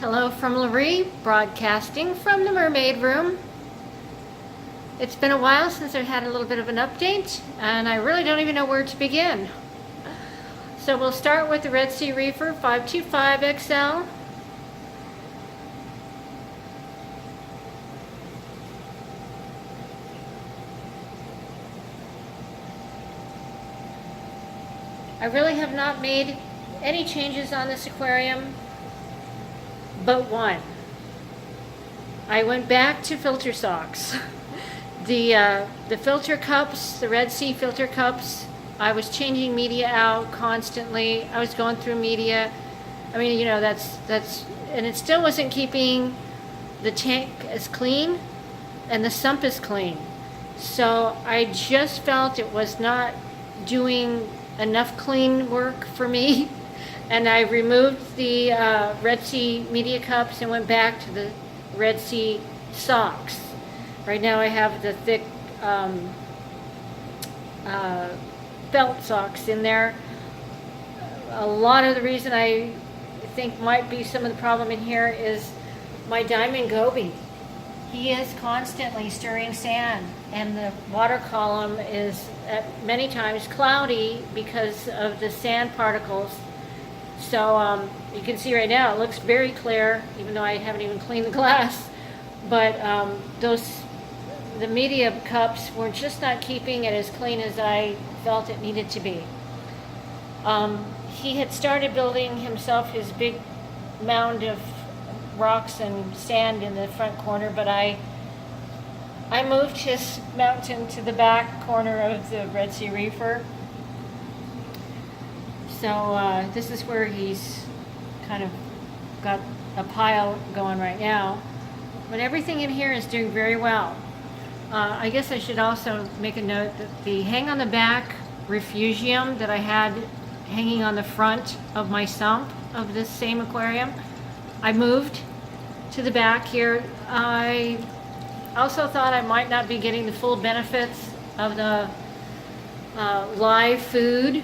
Hello from Laree, broadcasting from the Mermaid room. It's been a while since I had a little bit of an update, and I really don't even know where to begin. So we'll start with the Red Sea Reefer 525XL. I really have not made any changes on this aquarium but one. I went back to filter socks. The filter cups, the Red Sea filter cups, I was changing media out constantly. I was going through media. I mean, that's and it still wasn't keeping the tank as clean and the sump is clean. So I just felt it was not doing enough clean work for me. And I removed the Red Sea media cups and went back to the Red Sea socks. Right now I have the thick felt socks in there. A lot of the reason I think might be some of the problem in here is my diamond goby. He is constantly stirring sand, and the water column is at many times cloudy because of the sand particles. So you can see right now it looks very clear, even though I haven't even cleaned the glass. But the media cups were just not keeping it as clean as I felt it needed to be. He had started building himself his big mound of rocks and sand in the front corner, but I moved his mountain to the back corner of the Red Sea Reefer. So this is where he's kind of got a pile going right now. But everything in here is doing very well. I guess I should also make a note that the hang on the back refugium that I had hanging on the front of my sump of this same aquarium, I moved to the back here. I also thought I might not be getting the full benefits of the live food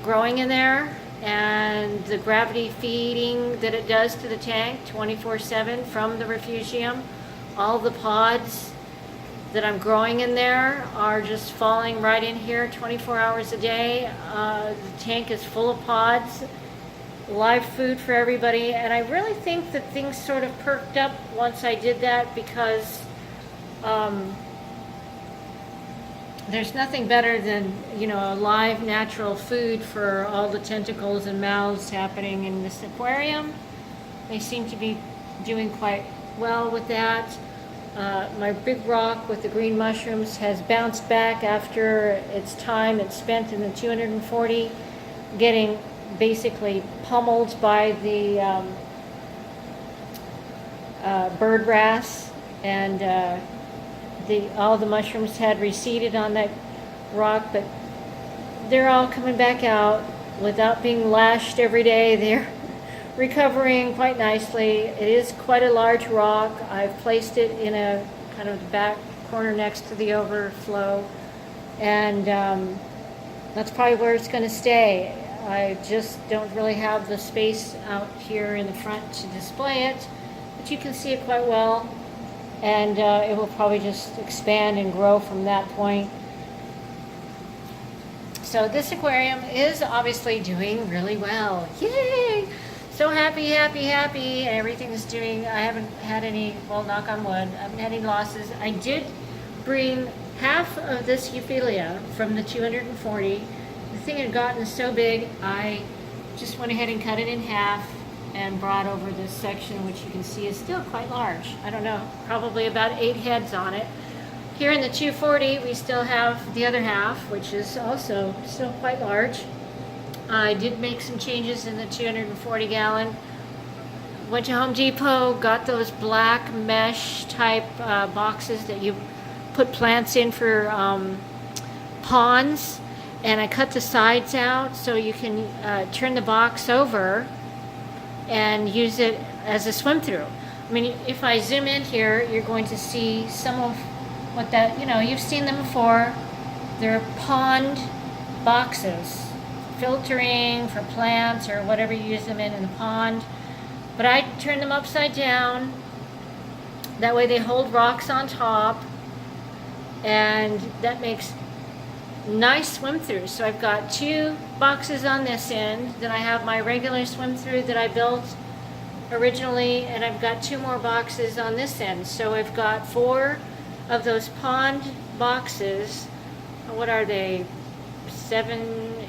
growing in there and the gravity feeding that it does to the tank 24/7 from the refugium. All the pods that I'm growing in there are just falling right in here 24 hours a day. The tank is full of pods, live food for everybody, and I really think that things sort of perked up once I did that, because there's nothing better than, a live natural food for all the tentacles and mouths happening in this aquarium. They seem to be doing quite well with that. My big rock with the green mushrooms has bounced back after its time it's spent in the 240, getting basically pummeled by the bird wrasse, and all the mushrooms had receded on that rock, but they're all coming back out without being lashed every day. They're recovering quite nicely. It is quite a large rock. I've placed it in a kind of the back corner next to the overflow, and that's probably where it's going to stay. I just don't really have the space out here in the front to display it, but you can see it quite well. And it will probably just expand and grow from that point. So this aquarium is obviously doing really well. Yay! So happy, happy, happy. Everything is doing, I haven't had any, well, knock on wood, I haven't had any losses. I did bring half of this Euphilia from the 240. The thing had gotten so big, I just went ahead and cut it in half and brought over this section, which you can see is still quite large. I don't know, probably about 8 heads on it. Here in the 240, we still have the other half, which is also still quite large. I did make some changes in the 240 gallon. Went to Home Depot, got those black mesh type boxes that you put plants in for ponds, and I cut the sides out so you can turn the box over and use it as a swim through. I mean, if I zoom in here, you're going to see some of what that, you've seen them before. They're pond boxes, filtering for plants or whatever you use them in the pond. But I turn them upside down. That way they hold rocks on top, and that makes nice swim throughs. So I've got 2 boxes on this end. Then I have my regular swim through that I built originally, and I've got 2 more boxes on this end. So I've got 4 of those pond boxes. What are they? 7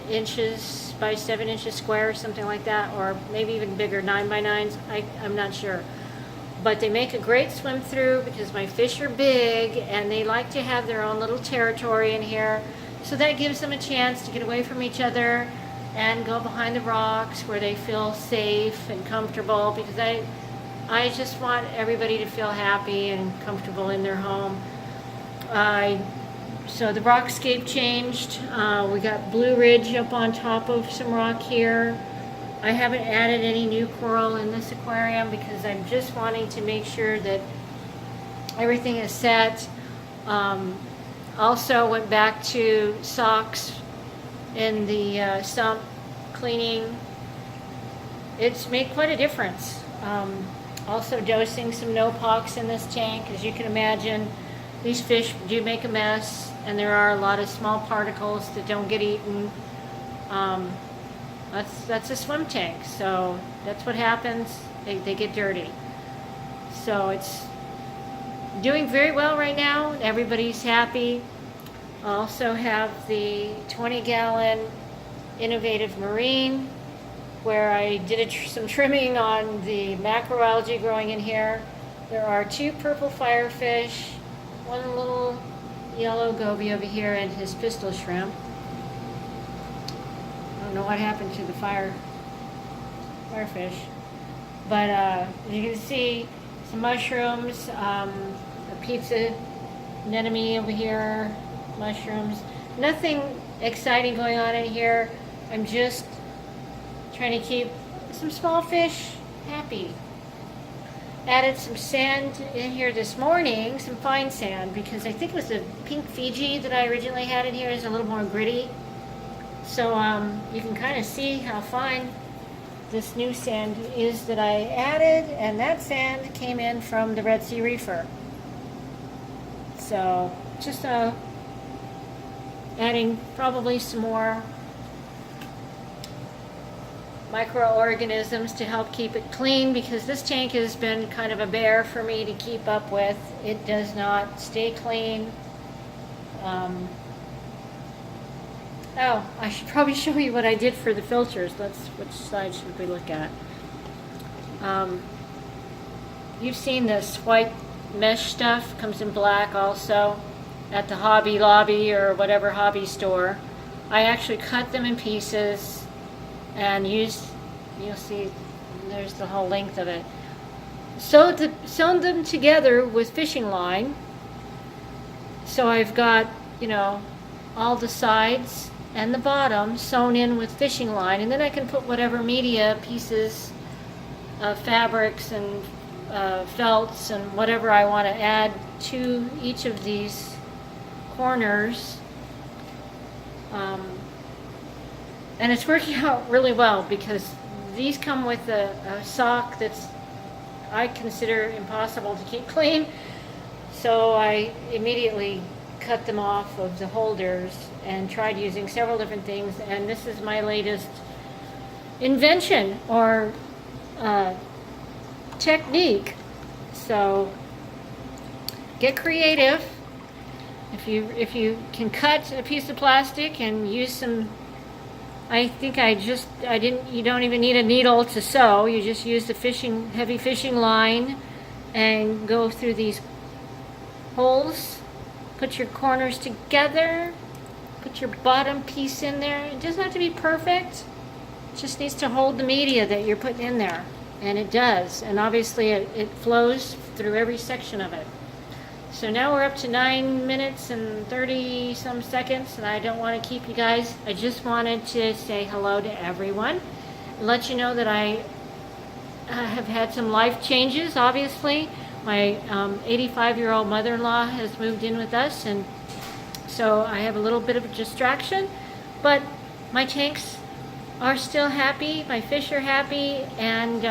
inches by 7 inches square, something like that, or maybe even bigger, 9 by 9s. I'm not sure. But they make a great swim through because my fish are big and they like to have their own little territory in here. So that gives them a chance to get away from each other and go behind the rocks where they feel safe and comfortable, because I just want everybody to feel happy and comfortable in their home. So the rockscape changed. We got Blue Ridge up on top of some rock here. I haven't added any new coral in this aquarium because I'm just wanting to make sure that everything is set. Also went back to socks in the sump cleaning. It's made quite a difference. Also dosing some no-pox in this tank. As you can imagine, these fish do make a mess, and there are a lot of small particles that don't get eaten. That's a swim tank, so that's what happens. They get dirty. So it's doing very well right now. Everybody's happy. I also have the 20-gallon Innovative Marine, where I did some trimming on the macroalgae growing in here. There are 2 purple firefish, 1 little yellow goby over here, and his pistol shrimp. I don't know what happened to the firefish, but you can see some mushrooms, a pizza anemone over here, mushrooms. Nothing exciting going on in here. I'm just trying to keep some small fish happy. Added some sand in here this morning, some fine sand, because I think it was the pink Fiji that I originally had in here is a little more gritty. So you can kind of see how fine this new sand is that I added, and that sand came in from the Red Sea Reefer. So just adding probably some more microorganisms to help keep it clean, because this tank has been kind of a bear for me to keep up with. It does not stay clean. Oh, I should probably show you what I did for the filters. Which side should we look at? You've seen this white mesh stuff, comes in black also, at the Hobby Lobby or whatever hobby store. I actually cut them in pieces and used, you'll see there's the whole length of it. Sewn them together with fishing line. So I've got, all the sides and the bottom sewn in with fishing line, and then I can put whatever media pieces, fabrics and felts and whatever I want to add to each of these corners. And it's working out really well, because these come with a sock that's I consider impossible to keep clean. So I immediately cut them off of the holders and tried using several different things, and this is my latest invention or technique. So get creative. If you can cut a piece of plastic and use some, I think you don't even need a needle to sew. You just use the heavy fishing line and go through these holes. Put your corners together. Put your bottom piece in there. It doesn't have to be perfect. It just needs to hold the media that you're putting in there. And it does. And obviously it flows through every section of it. So now we're up to 9 minutes and 30 some seconds, and I don't want to keep you guys. I just wanted to say hello to everyone and let you know that I have had some life changes, obviously. My 85-year-old mother-in-law has moved in with us, and so I have a little bit of a distraction, but my tanks are still happy, my fish are happy, and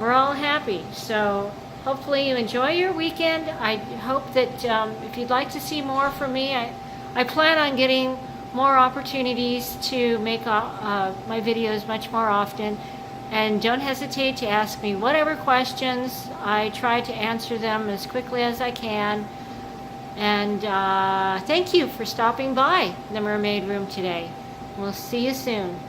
we're all happy. So hopefully you enjoy your weekend. I hope that if you'd like to see more from me, I plan on getting more opportunities to make my videos much more often. And don't hesitate to ask me whatever questions. I try to answer them as quickly as I can. And thank you for stopping by the Mermaid Room today. We'll see you soon.